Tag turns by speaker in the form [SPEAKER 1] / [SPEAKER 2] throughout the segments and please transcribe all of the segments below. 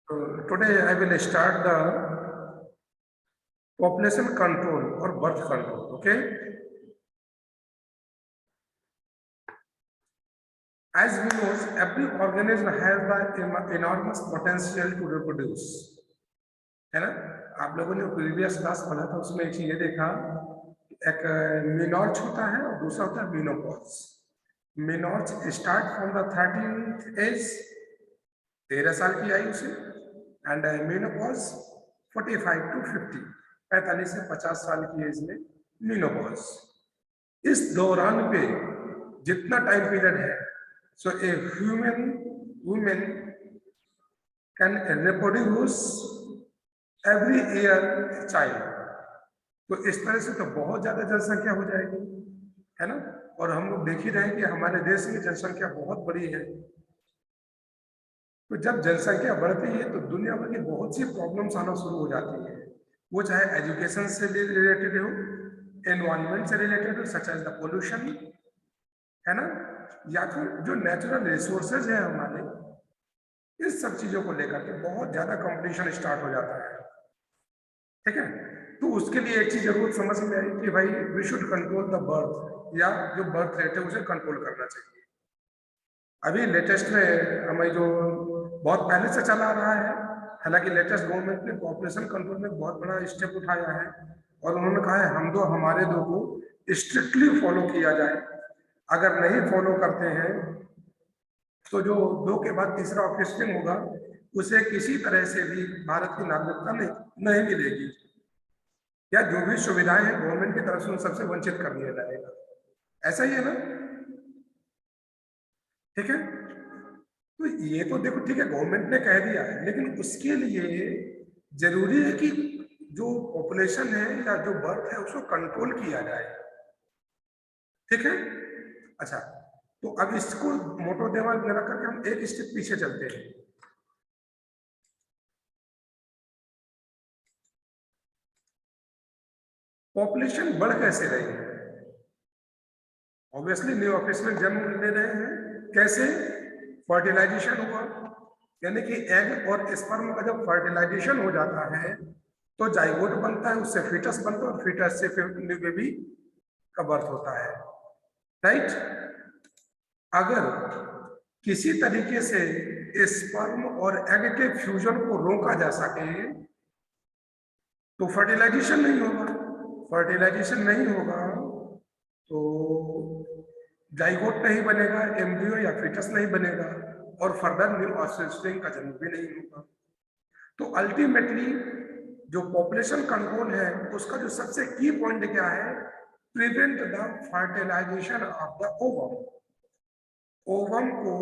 [SPEAKER 1] Today I will start the population control or birth control. Okay. As we know, every organism has the enormous potential to reproduce. है ना? आप लोगों ने previous class पढ़ा था, उसमें एक चीज ये देखा, एक मेनॉर्च होता है और दूसरा होता है menopause. Menarche start from the 13th age, 13 साल की आयु से, एंड मेनोपॉज 45 to 50, 45 से 50 साल की एज में मेनोपॉज. इस दौरान पे जितना टाइम पीरियड है, so a human woman can reproduce every year a child. तो इस तरह से तो बहुत ज्यादा जनसंख्या हो जाएगी, है ना? और हम लोग देख ही रहे हैं कि हमारे देश में जनसंख्या बहुत बड़ी है. तो जब जनसंख्या बढ़ती है तो दुनिया भर की बहुत सी प्रॉब्लम्स आना शुरू हो जाती है, वो चाहे एजुकेशन से रिलेटेड हो, एनवायरमेंट से रिलेटेड हो, सच एज द पोल्यूशन, है ना, या फिर जो नेचुरल रिसोर्सेज है हमारे, इस सब चीजों को लेकर के बहुत ज्यादा कंपटीशन स्टार्ट हो जाता है. ठीक है. तो उसके लिए एक चीज जरूर समझ में आई कि भाई we should control the birth, या जो बर्थ रेट है उसे कंट्रोल करना चाहिए. अभी लेटेस्ट में हमें जो बहुत पहले से चला रहा है, हालांकि लेटेस्ट गवर्नमेंट ने पॉपुलेशन कंट्रोल में बहुत बड़ा स्टेप उठाया है, और उन्होंने कहा है हम दो हमारे दो को स्ट्रिक्टली फॉलो किया जाए. अगर नहीं फॉलो करते हैं तो जो 2 के बाद तीसरा ऑफस्प्रिंग होगा उसे किसी तरह से भी भारत की नागरिकता नहीं मिलेगी, या जो भी सुविधाएं हैं गवर्नमेंट की तरफ से उन सबसे वंचित कर दिया जाएगा. ऐसा ही है ना? ठीक है. तो ये तो देखो, ठीक है, गवर्नमेंट ने कह दिया है, लेकिन उसके लिए जरूरी है कि जो पॉपुलेशन है या जो बर्थ है उसको कंट्रोल किया जाए. ठीक है. अच्छा, तो अब इसको मोटो दिमाग में रख करके हम एक स्टेप पीछे चलते हैं. पॉपुलेशन बढ़ कैसे रही है? ऑब्वियसली न्यू ऑफिसमें जन्म ले रहे हैं. कैसे? फर्टिलाइजेशन हुआ, यानी कि एग और स्पर्म का जब फर्टिलाइजेशन हो जाता है तो जाइगोट बनता है, उससे फीटस बनता है, और फीटस से फिर न्यू बेबी का बर्थ होता है. राइट. अगर किसी तरीके से स्पर्म और एग के फ्यूजन को रोका जा सके तो फर्टिलाइजेशन नहीं होगा. फर्टिलाइजेशन नहीं होगा तो जाइगोट नहीं बनेगा, एम्ब्रियो या फीटस नहीं बनेगा, और फर्दर न्यू ऑफस्प्रिंग का जन्म भी नहीं होगा. तो अल्टीमेटली जो पॉपुलेशन कंट्रोल है उसका जो सबसे की पॉइंट क्या है? Prevent the fertilization of the ovum. Ovum को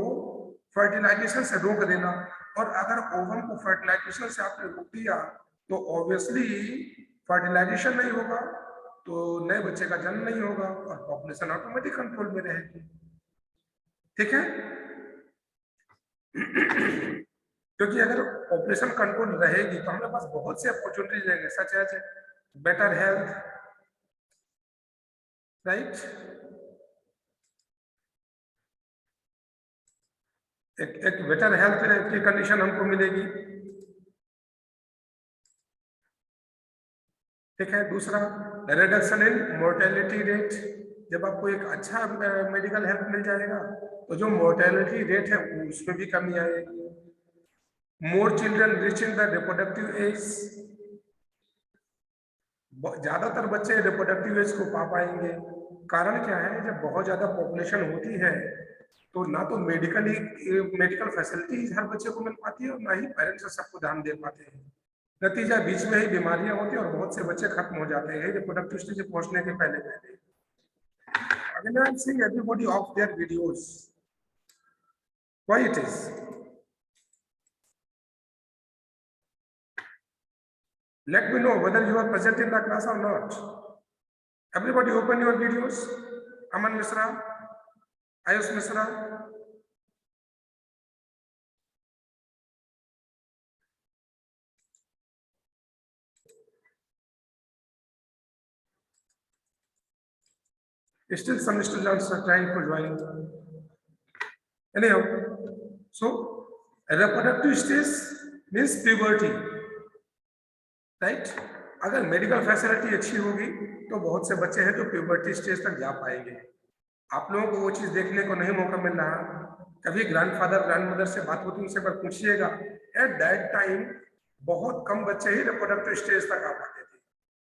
[SPEAKER 1] फर्टिलाइजेशन से रोक देना. और अगर ओवम को फर्टिलाइजेशन से आपने रोक दिया तो ऑब्वियसली फर्टिलाइजेशन नहीं होगा, तो नए बच्चे का जन्म नहीं होगा और पॉपुलेशन ऑटोमेटिक कंट्रोल में रहेगी. ठीक है. क्योंकि अगर पॉपुलेशन कंट्रोल रहेगी तो हमारे पास बहुत से अपॉर्चुनिटीज रहेंगे, such as better health. Right. एक बेटर हेल्थ की कंडीशन हमको मिलेगी. ठीक है. दूसरा, रिडक्शन इन मोर्टेलिटी रेट. जब आपको एक अच्छा मेडिकल हेल्प मिल जाएगा तो जो मोर्टेलिटी रेट है उसमें भी कमी आएगी. More children reaching the reproductive age. ज्यादातर बच्चे रिप्रोडक्टिव एज को पा पाएंगे. कारण क्या है? जब बहुत ज्यादा पॉपुलेशन होती है तो ना तो मेडिकल फैसिलिटीज हर बच्चे को मिल पाती है, और ना ही पेरेंट्स सबको ध्यान दे पाते हैं. नतीजा बीच में ही बीमारियां होती है और बहुत से बच्चे खत्म हो जाते हैं रिप्रोडक्टिव स्टेज पहुंचने के पहले. Again, I'm seeing everybody off their videos. Why it is? Let me know whether you are present in the class or not. Everybody open your videos. Aman Misra, Ayush Misra. Still some students are trying to join. Anyhow, so reproductive stage means puberty, right. अगर medical facility अच्छी होगी तो बहुत से बच्चे हैं जो puberty stage तक जा पाएंगे। आप लोगों को वो चीज देखने को नहीं मौका मिल रहा। कभी ग्रैंडफादर ग्रैंडमदर से बात होती उनसे पर पूछिएगा, एट दैट टाइम बहुत कम बच्चे ही रिप्रोडक्टिव स्टेज तक आ पाते थे।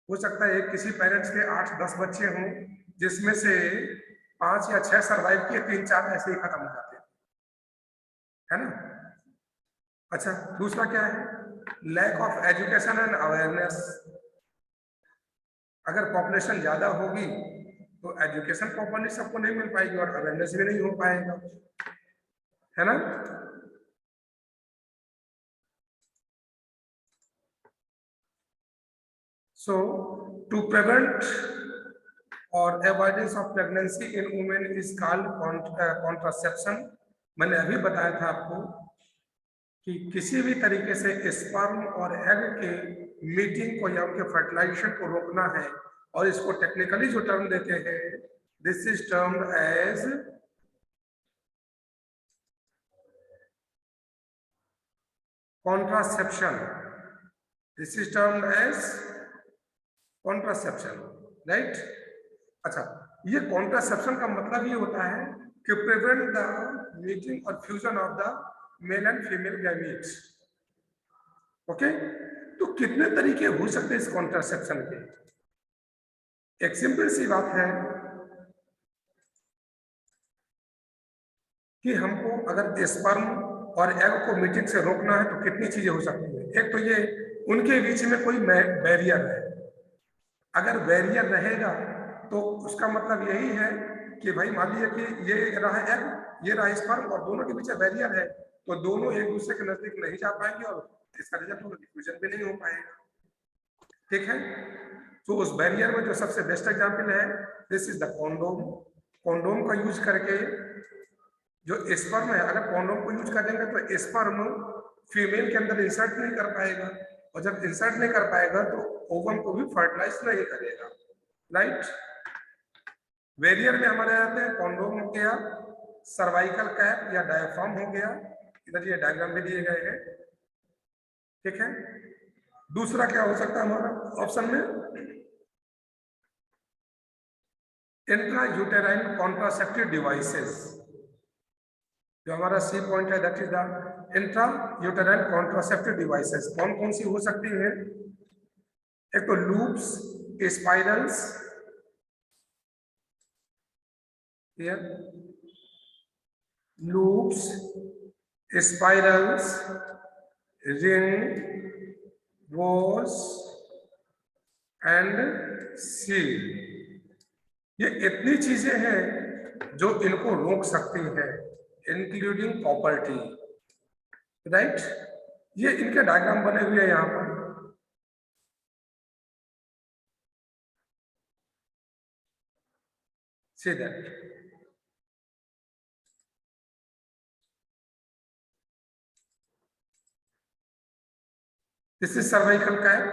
[SPEAKER 1] हो सकता है किसी पेरेंट्स के 8-10 बच्चे हों जिसमें से 5 या 6 सर्वाइव किए, 3-4 ऐसे ही खत्म हो जाते है ना। अच्छा, दूसरा क्या है, lack of education and awareness. अगर पॉपुलेशन ज्यादा होगी तो एजुकेशन प्रॉपर्ली सबको नहीं मिल पाएगी और अवेयरनेस भी नहीं हो पाएगा, है ना। सो टू प्रिवेंट और avoidance of pregnancy in women is called contraception. मैंने अभी बताया था आपको कि किसी भी तरीके से स्पर्म और एग के मीटिंग को या उनके फर्टिलाइजेशन को रोकना है, और इसको टेक्निकली जो टर्म देते हैं, this is termed as contraception. This is termed as contraception, right. अच्छा, ये कॉन्ट्रासेप्शन का मतलब ये होता है कि प्रिवेंट द मीटिंग और fusion of the male and female gametes. Okay, तो कितने तरीके हो सकते हैं इस कॉन्ट्रासेप्शन के। एक सिंपल सी बात है कि हमको अगर स्पर्म और एग को मीटिंग से रोकना है तो कितनी चीजें हो सकती है। एक तो ये उनके बीच में कोई बैरियर है। अगर बैरियर रहेगा तो उसका मतलब यही है कि भाई मान लीजिए कि ये रहा एग, ये रहा स्पर्म और दोनों के बीच बैरियर है, तो दोनों एक दूसरे के नजदीक नहीं जा पाएंगे और इसका रिजल्ट होगा डिफ्यूजन भी नहीं हो पाएगा, ठीक है। तो उस बैरियर में जो सबसे बेस्ट एग्जाम्पल है, this is the condom. Condom का यूज करके जो स्पर्म है, अगर कॉन्डोम को यूज करेंगे तो स्पर्म फीमेल के अंदर इंसर्ट नहीं कर पाएगा, और जब इंसर्ट नहीं कर पाएगा तो ओवम को भी फर्टिलाइज नहीं करेगा, राइट। वेरियर में हमारे आते हैं कॉन्डोम हो गया, सर्वाइकल कैप या डायफ्राम हो गया, इधर ये डायग्राम में दिए गए हैं, ठीक है। दूसरा क्या हो सकता है हमारा ऑप्शन में, इंट्रा यूटेराइन कॉन्ट्रासेप्टिव डिवाइसेस। जो हमारा सी पॉइंट है that is the intra uterine contraceptive devices. कौन कौन सी हो सकती है, एक तो loops, spirals, loops, spirals, ring, वॉस एंड सील। ये इतनी चीजें हैं जो इनको रोक सकती है, इंक्लूडिंग प्रॉपर्टी, राइट। ये इनके डायग्राम बने हुए हैं यहां पर। See that. This is cervical cap.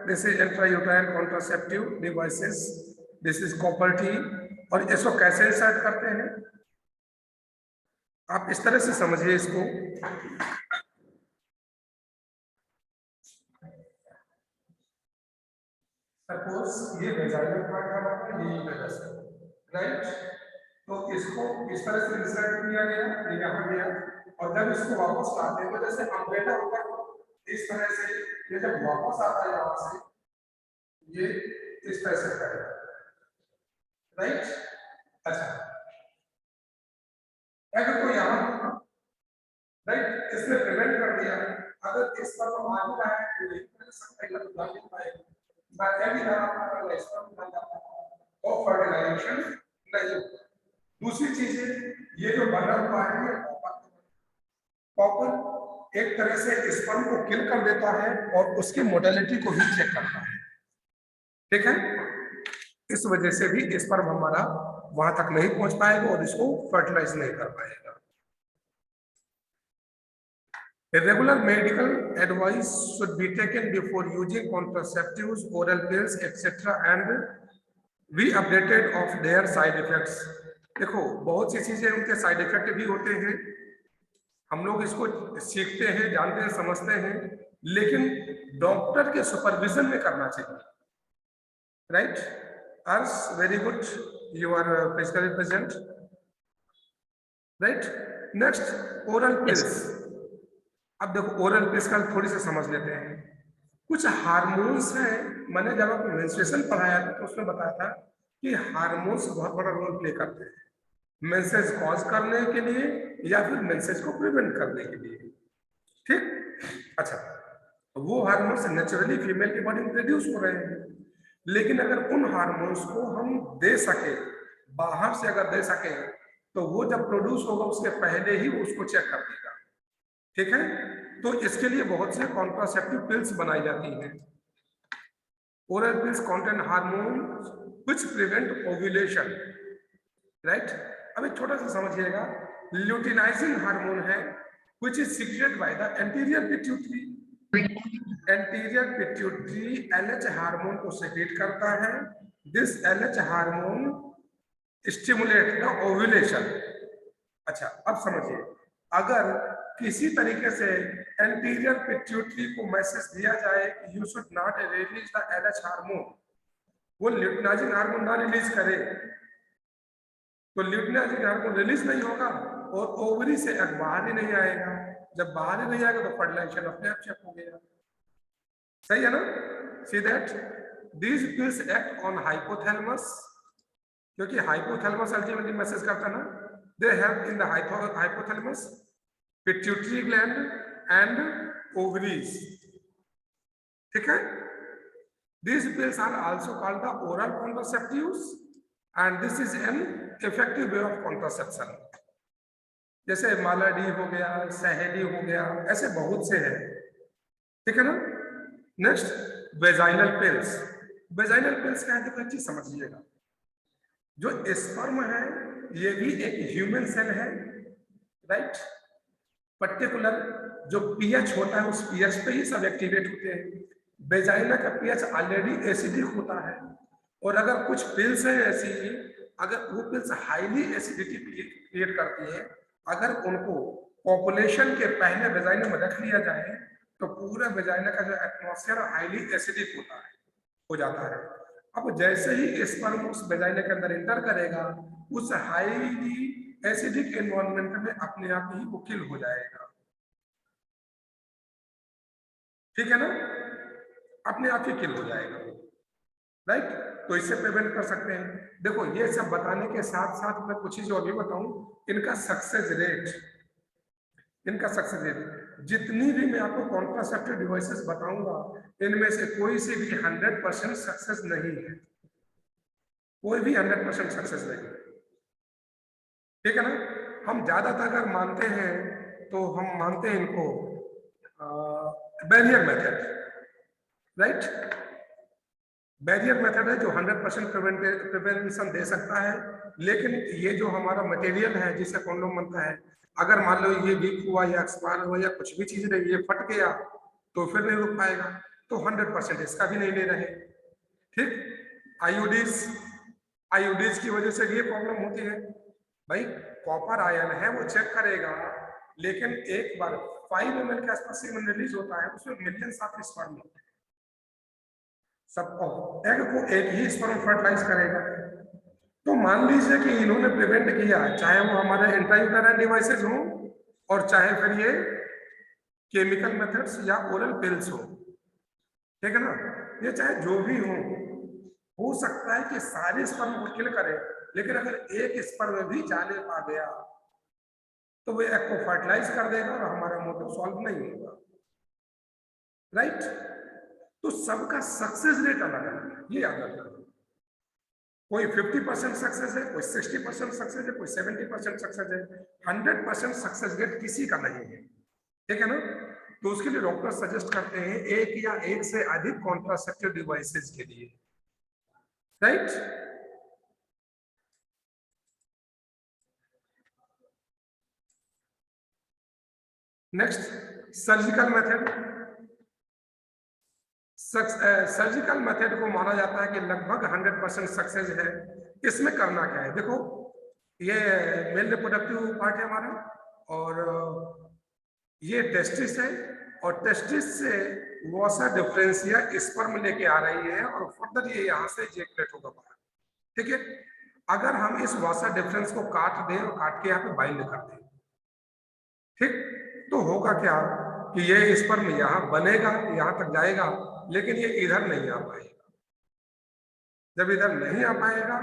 [SPEAKER 1] This is intrauterine contraceptive devices. This is copper T. और इसको कैसे इंसर्ट करते हैं आप इस तरह से समझिए इसको। सपोज ये वेजाइनल पार्ट है, यही वजह से, राइट। तो इसको इस तरह से इंसर्ट किया गया, ये यहाँ गया, और जब इसको वापस लाते हैं तो जैसे अम्ब्रेला होता है इस तरह से, ये जब वापस आता है यहाँ से, ये इस तरह से करेगा, राइट। अच्छा, अगर कोई यहाँ, राइट, इसने प्रिवेंट कर दिया, अगर इस पर हम आगे आए तो एक तरह से पहले तो नहीं पाएगा, बाकी भी हमारा इस पर बन जाता है और फर्टिलाइजेशन नहीं होता। दूसरी चीज है, ये जो बना हुआ है ये कॉपर एक तरह से स्पर्म को किल कर देता है और उसकी मोडेलिटी को भी चेक करता है, ठीक है। इस वजह से भी स्पर्म हमारा वहां तक नहीं पहुंच पाएगा और इसको फर्टिलाइज नहीं कर पाएगा। Regular medical advice should be taken before using contraceptives, oral pills etcetera and be updated of their side effects. देखो बहुत सी चीजें उनके साइड इफेक्ट भी होते हैं, हम लोग इसको सीखते हैं, जानते हैं, समझते हैं, लेकिन डॉक्टर के सुपरविजन में करना चाहिए, राइट? अर्स, very good, you are physically present, right? Next, oral pills. अब देखो ओरल पिल्स का थोड़ी सी समझ लेते हैं। कुछ हार्मोन्स हैं, मैंने जब आपको मेंस्ट्रुएशन पढ़ाया था तो उसमें बताया था कि हार्मोन्स बहुत बड़ा रोल प्ले करते हैं मेंसेस कॉज करने के लिए या फिर मेंसेस को प्रिवेंट करने के लिए, ठीक? अच्छा, वो हार्मोन्स नेचुरली फीमेल की बॉडी में प्रोड्यूस हो रहे हैं, लेकिन अगर उन हार्मोन्स को हम दे सके, बाहर से अगर दे सके, तो वो जब प्रोड्यूस होगा उसके पहले ही वो उसको चेक कर देगा, ठीक है? तो इसके लिए बहुत से कॉन्ट्रासेप्टिव पिल्स बनाई जाती हैं। Oral pills contain hormone which prevent ovulation, right? अब एक छोटा सा समझिएगा, ल्यूटिनाइजिंग हार्मोन है which is secreted by the anterior pituitary. Anterior pituitary LH hormone को सेक्रेट करता है। This LH hormone stimulate the ovulation. अच्छा, अब समझिए, अगर किसी तरीके से एंटीरियर पिट्यूटरी को मैसेज दिया जाए कि you should not release the LH hormone, वो ल्यूटिनाइजिंग हार्मोन ना रिलीज करे, तो ल्यूटिनाइजिंग हार्मोन रिलीज नहीं होगा और ओवरी से एग बाहर ही नहीं आएगा। जब बाहर ही नहीं आएगा तो फर्टिलाइजेशन अपने आप चेक हो गया, सही है ना? See that these pills act on hypothalamus, क्योंकि हाइपोथैलेमस अल्टीमेटली मैसेज करता है ना, they have in the hypothalamus, pituitary gland and ovaries, ठीक है? These pills are also called the oral contraceptives and this is an effective way of contraception. जैसे मालाडी हो गया, सहेली हो गया, ऐसे बहुत से हैं, ठीक है ना? Next, vaginal pills. Vaginal pills का है तो चीज समझिएगा, जो स्पर्म है ये भी एक ह्यूमन सेल है, राइट? पर्टिकुलर जो पीएच होता है उस पीएच पे ही सब एक्टिवेट होते हैं। वेजाइना का पीएच ऑलरेडी एसिडिक होता है, और अगर कुछ पिल्स हैं ऐसी, अगर वो पिल्स हाईली एसिडिटी क्रिएट करती है, अगर उनको पॉपुलेशन के पहले वेजाइना में रख लिया जाए तो पूरा वेजाइना का जो एटमॉस्फेयर हाईली एसिडिक होता है, हो जाता है। अब जैसे ही स्पर्म उस वेजाइना के अंदर एंटर करेगा, उस हाईली एसिडिक एनवायरनमेंट में अपने आप ही वो किल हो जाएगा, ठीक है ना? अपने आप ही किल हो जाएगा, राइट? तो इससे प्रिवेंट कर सकते हैं। देखो, ये सब बताने के साथ साथ मैं कुछ चीज और भी बताऊं, इनका सक्सेस रेट, जितनी भी मैं आपको कॉन्ट्रासेप्टिव डिवाइसेस बताऊंगा, इनमें से कोई से भी 100% सक्सेस नहीं है, कोई भी 100% सक्सेस नहीं, ठीक है ना? हम ज्यादातर अगर मानते हैं तो हम मानते हैं इनको barrier method, right? Barrier method है जो 100% प्रिवेंशन दे सकता है, लेकिन ये जो हमारा मटेरियल है जिसे कॉन्डोम बनता है, अगर मान लो ये वीक हुआ या एक्सपायर हुआ या कुछ भी चीज नहीं, ये फट गया तो फिर नहीं रुक पाएगा, तो 100% इसका भी नहीं ले रहे, ठीक? आयोडीज की वजह से ये प्रॉब्लम होती है भाई। कॉपर आयन है वो चेक करेगा, लेकिन एक बार 5 ml के आसपास सीमेन रिलीज होता है, उसमें मिलियंस ऑफ स्पर्म होते हैं, सबको एग को एक ही स्पर्म फर्टिलाइज करेगा। तो मान लीजिए कि इन्होंने प्रिवेंट किया, चाहे वो हमारे इंट्रायूटेराइन डिवाइसेज हो और चाहे फिर ये केमिकल मेथड्स या ओरल पिल्स हो, ठीक है ना? ये चाहे जो भी हो सकता है कि सारे स्पर्म को किल करे, लेकिन अगर एक स्पर्म भी जाने पा गया तो वो एग को फर्टिलाइज कर देगा और हमारा मोटिव सॉल्व नहीं होगा, राइट? तो सबका सक्सेस रेट अलग है, ये याद रखना। कोई 50% सक्सेस है, कोई 60% सक्सेस है, कोई 70% सक्सेस है, 100% सक्सेस रेट किसी का नहीं है, ठीक है ना? तो उसके लिए डॉक्टर सजेस्ट करते हैं एक या एक से अधिक कॉन्ट्रासेप्टिव डिवाइसेस के लिए, right? Next, surgical method. Surgical method को माना जाता है कि लगभग 100% सक्सेस है। इसमें करना क्या है, देखो ये मेल रिप्रोडक्टिव पार्ट है हमारा, और ये टेस्टिस है और टेस्टिस से वॉसा डिफरेंशिया स्पर्म लेके आ रही है और फर्दर ये यहाँ से इजेक्युलेट होगा बाहर। ठीक है, अगर हम इस वॉसा डिफरेंस को काट दें और काट के यहाँ पे बाइंड कर दें, ठीक, तो होगा क्या कि ये स्पर्म यहाँ बनेगा, यहाँ तक जाएगा, लेकिन ये इधर नहीं आ पाएगा। जब इधर नहीं आ पाएगा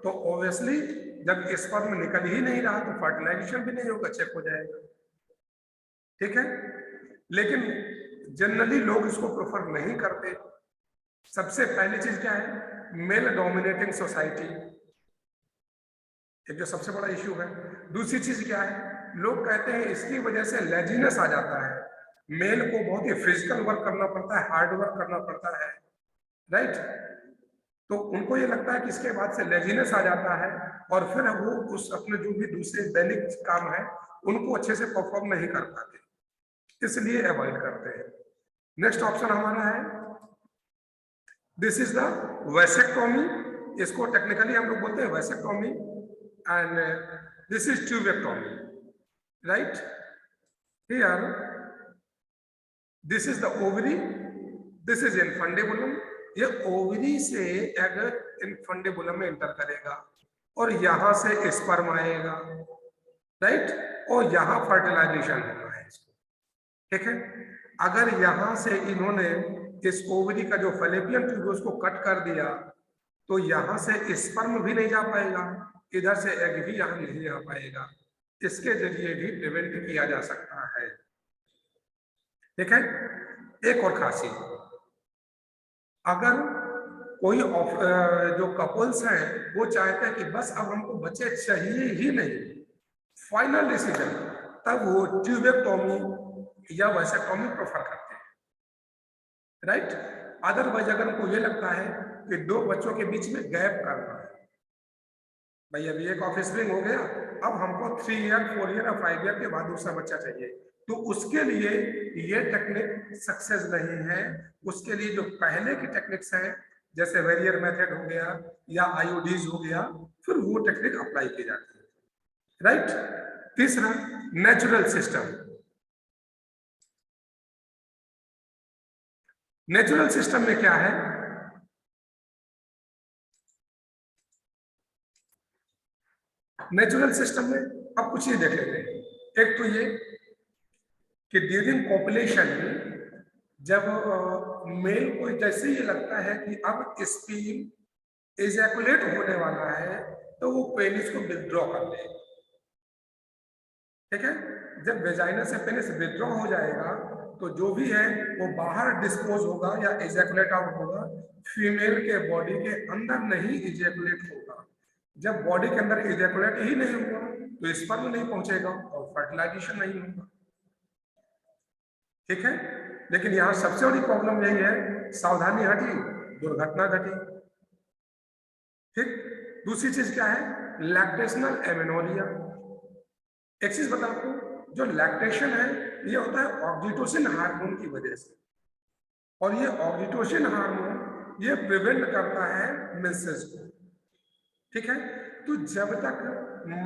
[SPEAKER 1] तो ऑब्वियसली जब स्पर्म निकल ही नहीं रहा तो फर्टिलाइजेशन भी नहीं होगा, चेक हो जाएगा। ठीक है, लेकिन जनरली लोग इसको प्रेफर नहीं करते। सबसे पहली चीज क्या है, मेल डोमिनेटिंग सोसाइटी, एक जो सबसे बड़ा इश्यू है। दूसरी चीज क्या है, लोग कहते हैं इसकी वजह से लेजीनेस आ जाता है, मेल को बहुत ही फिजिकल वर्क करना पड़ता है, हार्ड वर्क करना पड़ता है, राइट। तो उनको ये लगता है कि इसके बाद से लेजीनेस आ जाता है और फिर वो उस अपने जो भी दूसरे दैनिक काम है उनको अच्छे से परफॉर्म नहीं कर पाते, इसलिए अवॉइड करते हैं। नेक्स्ट ऑप्शन हमारा है, दिस इज द वैसेक्टोमी, इसको टेक्निकली हम लोग बोलते हैं vasectomy, and this is tubectomy, right. Here this is the ovary, this is infundibulum, ये ओवरी से एग इनफंडेबुलम में एंटर करेगा और यहां से स्पर्म आएगा, राइट, और यहां फर्टिलाइजेशन होना है इसको। ठीक है, अगर यहां से इन्होंने इस ओवरी का जो फैलोपियन ट्यूब उसको कट कर दिया तो यहां से स्पर्म भी नहीं जा पाएगा, इधर से एग भी यहां नहीं आ पाएगा, इसके जरिए भी प्रिवेंट किया जा सकता है। ठीक है, एक और खासियत, अगर कोई जो कपल्स हैं वो चाहते हैं कि बस अब हमको बच्चे चाहिए ही नहीं, फाइनल डिसीजन, तब वो ट्यूबेक्टोमी या वैसेक्टोमी प्रेफर करते हैं, राइट। अदरवाइज अगर उनको ये लगता है कि दो बच्चों के बीच में गैप करना है, भाई अभी एक ऑफस्प्रिंग हो गया, अब हमको 3 ईयर 4 ईयर और 5 ईयर के बाद दूसरा बच्चा चाहिए, तो उसके लिए ये टेक्निक सक्सेस नहीं है। उसके लिए जो पहले की टेक्निक्स हैं जैसे वेरियर मेथड हो गया या आईओडीज हो गया, फिर वो टेक्निक अप्लाई की जाती है, राइट। तीसरा, नेचुरल सिस्टम। नेचुरल सिस्टम में क्या है, नेचुरल सिस्टम में अब कुछ ही देख लेते हैं। एक तो ये कि ड्यूरिंग पॉपुलेशन जब मेल को जैसे ये लगता है कि अब स्पर्म इजैकुलेट होने वाला है तो वो पेनिस को विथड्रॉ कर देगा। ठीक है, जब वेजाइना से पेनिस विथड्रॉ हो जाएगा तो जो भी है वो बाहर डिस्पोज होगा या इजैकुलेट आउट होगा, फीमेल के बॉडी के अंदर नहीं इजैकुलेट होगा। जब बॉडी के अंदर इजैकुलेट ही नहीं होगा तो स्पर्म नहीं पहुंचेगा और फर्टिलाइजेशन नहीं होगा। ठीक है, लेकिन यहाँ सबसे बड़ी प्रॉब्लम यही है, सावधानी हटी दुर्घटना घटी। ठीक, दूसरी चीज क्या है, लैक्टेशनल एमेनोरिया। एक चीज बता आपको, जो लैक्टेशन है ये होता है ऑक्सीटोसिन हार्मोन की वजह से, और ये ऑक्सीटोसिन हार्मोन ये प्रिवेंट करता है मेंसेस को। ठीक है, तो जब तक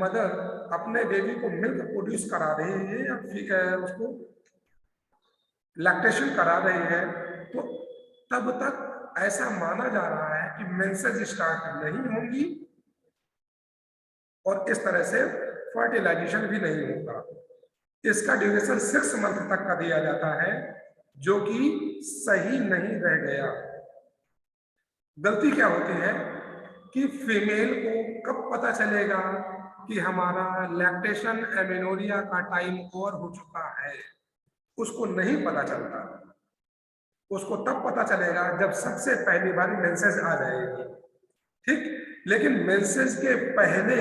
[SPEAKER 1] मदर अपने बेबी को मिल्क प्रोड्यूस करा रही है या फिर उसको लैक्टेशन करा रही है तो तब तक ऐसा माना जा रहा है कि मेंसेस स्टार्ट नहीं होंगी और इस तरह से फर्टिलाइजेशन भी नहीं होगा। इसका ड्यूरेशन 6 मंथ तक का दिया जाता है, जो कि सही नहीं रह गया। गलती क्या होती है कि फीमेल को कब पता चलेगा कि हमारा लैक्टेशन एमेनोरिया का टाइम ओवर हो चुका है, उसको नहीं पता चलता। उसको तब पता चलेगा जब सबसे पहली बार मेंसेस आ जाएगी। ठीक, लेकिन मेंसेस के पहले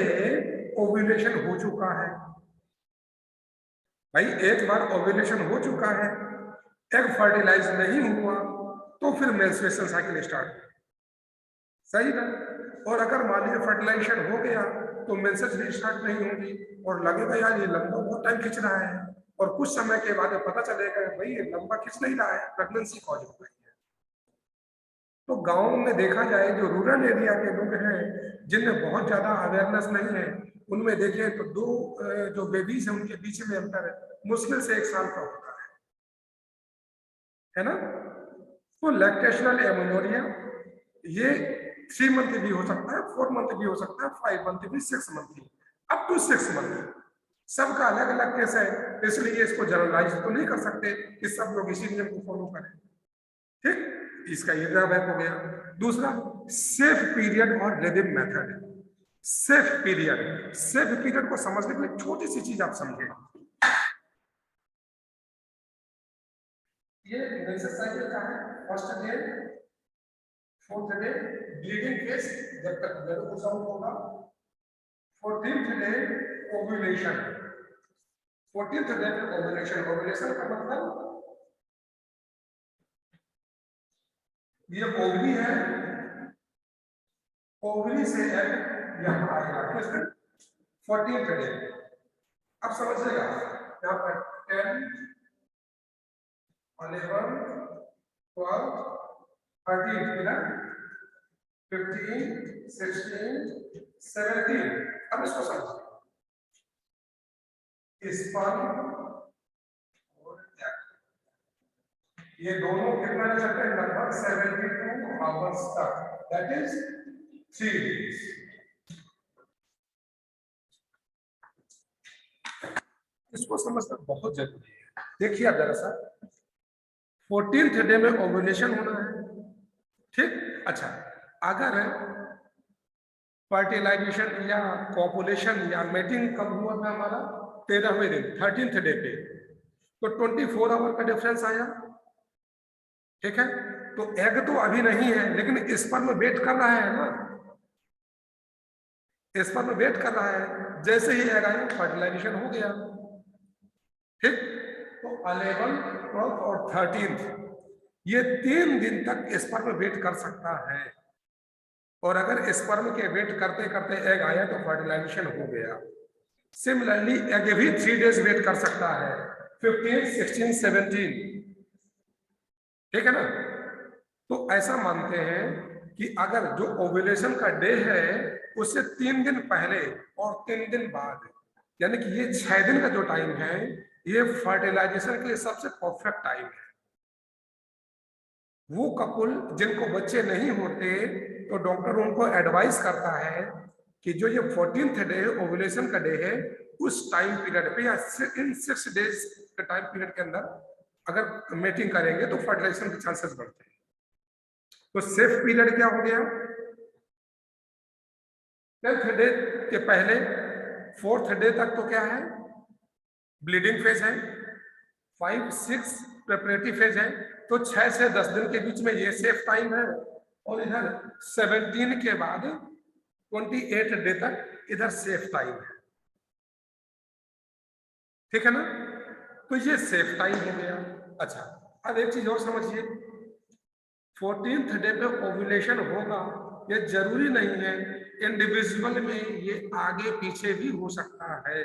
[SPEAKER 1] ओव्यूलेशन हो चुका है। भाई एक बार ओव्यूलेशन हो चुका है, एग फर्टिलाइज नहीं हुआ तो फिर मेंस्ट्रुएशन साइकिल स्टार्ट, सही ना। और अगर मान लीजिए फर्टिलाइजेशन हो गया तो मेंसेस भी स्टार्ट नहीं होगी और लगेगा यार ये लंबा बहुत टाइम खींच रहा है, और कुछ समय के बाद पता चलेगा भाई ये लंबा खींच नहीं रहा है, प्रेगनेंसी कॉज हो गई है। तो गांव में देखा जाए जो रूरल एरिया के लोग हैं जिनमें बहुत ज्यादा अवेयरनेस नहीं है, उनमें देखें तो दो जो बेबीज हैं उनके बीच में अंतर मुश्किल से 1 साल का होता है ना। तो लैक्टेशनल एमेनोरिया ये 3 मंथ भी हो सकता है, 4 मंथ भी हो सकता है, 5 मंथ भी, 6 मंथ भी, अप टू 6 मंथ। सबका अलग अलग केस है, इसलिए इसको जनरलाइज तो नहीं कर सकते कि सब लोग इसी नियम को फॉलो करें। ठीक, इसका ये ड्रॉबैक हो गया। दूसरा, सेफ पीरियड और रिदम मेथड। सेफ पीरियड को समझने के लिए छोटी सी चीज आप समझे। ये मेंसेस साइकिल का है, first day, fourth day bleeding phase जब तक ब्लड आउट होगा, 14th day ovulation. 14th day पे ओव्यूलेशन। ओव्यूलेशन का मतलब ये ओवरी है, ओवरी से एग यहां आएगा किस 14th डे। अब समझिएगा यहाँ पर 10, 11, 12, 13 इधर 15, 16, 17। अब इसको समझिए, स्पर्म और एग ये दोनों कितना ले सकते हैं, लगभग 72 आवर्स तक, दैट इज 3 डेज। इसको समझना बहुत जरूरी है। देखिए आप जरा सा, 14th डे में ओव्यूलेशन होना है, ठीक। अच्छा, अगर फर्टिलाइजेशन या कॉपुलेशन या मेटिंग कब हुआ था हमारा, 13वें दिन 13th डे पे, तो 24 आवर का डिफरेंस आया, ठीक है। तो एग तो अभी नहीं है, लेकिन स्पर्म वेट कर रहा है ना, स्पर्म वेट कर रहा है। जैसे ही एग आया फर्टिलाइजेशन हो गया, ठीक। तो 11, 12 और 13 ये 3 दिन तक स्पर्म वेट कर सकता है, और अगर स्पर्म के वेट करते करते एग आया तो फर्टिलाइजेशन हो गया। सिमिलरली एग भी 3 डेज वेट कर सकता है, 15, 16, 17, ठीक है ना। तो ऐसा मानते हैं कि अगर जो ओव्यूलेशन का डे है उससे 3 दिन पहले और 3 दिन बाद, यानी कि ये 6 दिन का जो टाइम है, ये फर्टिलाइजेशन के लिए सबसे परफेक्ट टाइम है। वो कपुल जिनको बच्चे नहीं होते तो डॉक्टर उनको एडवाइस करता है कि जो ये 14th डे ओव्यूलेशन का डे है, उस टाइम पीरियड पे या इन 6 डेज के टाइम पीरियड के अंदर अगर मेटिंग करेंगे तो फर्टिलाइजेशन के चांसेस बढ़ते हैं। तो सेफ पीरियड क्या हो गया, 10th डे के पहले 4th डे तक तो क्या है, ब्लीडिंग फेज है, 5, 6 प्रेपरेटिव फेज है, तो 6 से 10 दिन के बीच में ये सेफ टाइम है, और इधर 17 के बाद 28 डे तक इधर सेफ टाइम है, ठीक है ना। तो ये सेफ टाइम हो गया। अच्छा, अब एक चीज और समझिए, 14th डे पे ओव्यूलेशन होगा, ये जरूरी नहीं है, इंडिविजुअल में ये आगे पीछे भी हो सकता है।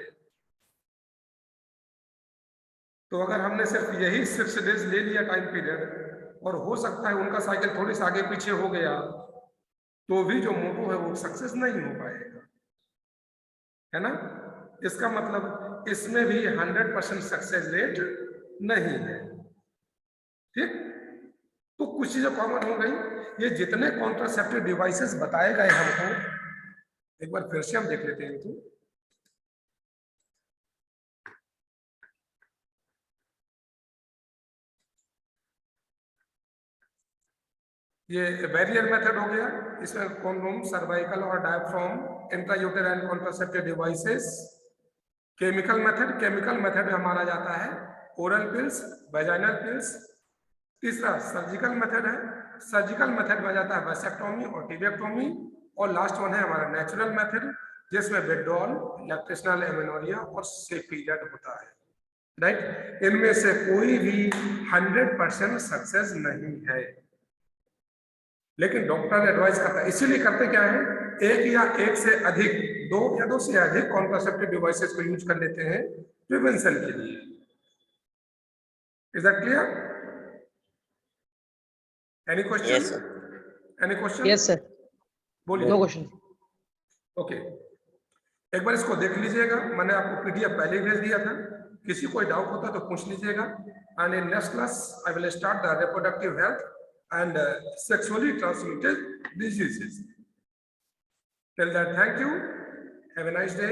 [SPEAKER 1] तो अगर हमने सिर्फ यही 6 डेज ले लिया टाइम पीरियड, और हो सकता है उनका साइकिल थोड़ी सा आगे पीछे हो गया, तो भी जो मोटो है वो सक्सेस नहीं हो पाएगा, है ना। इसका मतलब इसमें भी 100% सक्सेस रेट नहीं है, ठीक। तो कुछ चीजें कॉमन हो गई। ये जितने कॉन्ट्रासेप्टिव डिवाइसेस बताए गए हमको, एक बार फिर से हम देख लेते हैं इनको। ये बैरियर मेथड हो गया, इसमें कॉन्डोम, सर्वाइकल और diaphragm, intrauterine contraceptive devices. Chemical method में माना जाता है ओरल पिल्स, वेजाइनल पिल्स। तीसरा सर्जिकल मेथड है, सर्जिकल मेथड में जाता है वैसेक्टोमी और टिबिएक्टोमी। और लास्ट वन है हमारा नेचुरल मेथड, जिसमें विड्रॉल, लैक्टेशनल एमेनोरिया और सेफ पीरियड होता है, राइट। इनमें से कोई भी 100% सक्सेस नहीं है, लेकिन डॉक्टर एडवाइस करता है। इसीलिए करते क्या है, एक या एक से अधिक, 2 या 2 से अधिक कॉन्ट्रासेप्टिव डिवाइसेस को यूज कर लेते हैं प्रिवेंशन के लिए। Is that clear? Any question? Any question?
[SPEAKER 2] Yes sir,
[SPEAKER 1] बोलिए।
[SPEAKER 2] No question.
[SPEAKER 1] ओके, एक बार इसको देख लीजिएगा, मैंने आपको पीडीएफ पहले ही भेज दिया था, किसी कोई डाउट होता तो पूछ लीजिएगा। And in next class I will start the reproductive health and sexually transmitted diseases. Till that, thank you, have a nice day.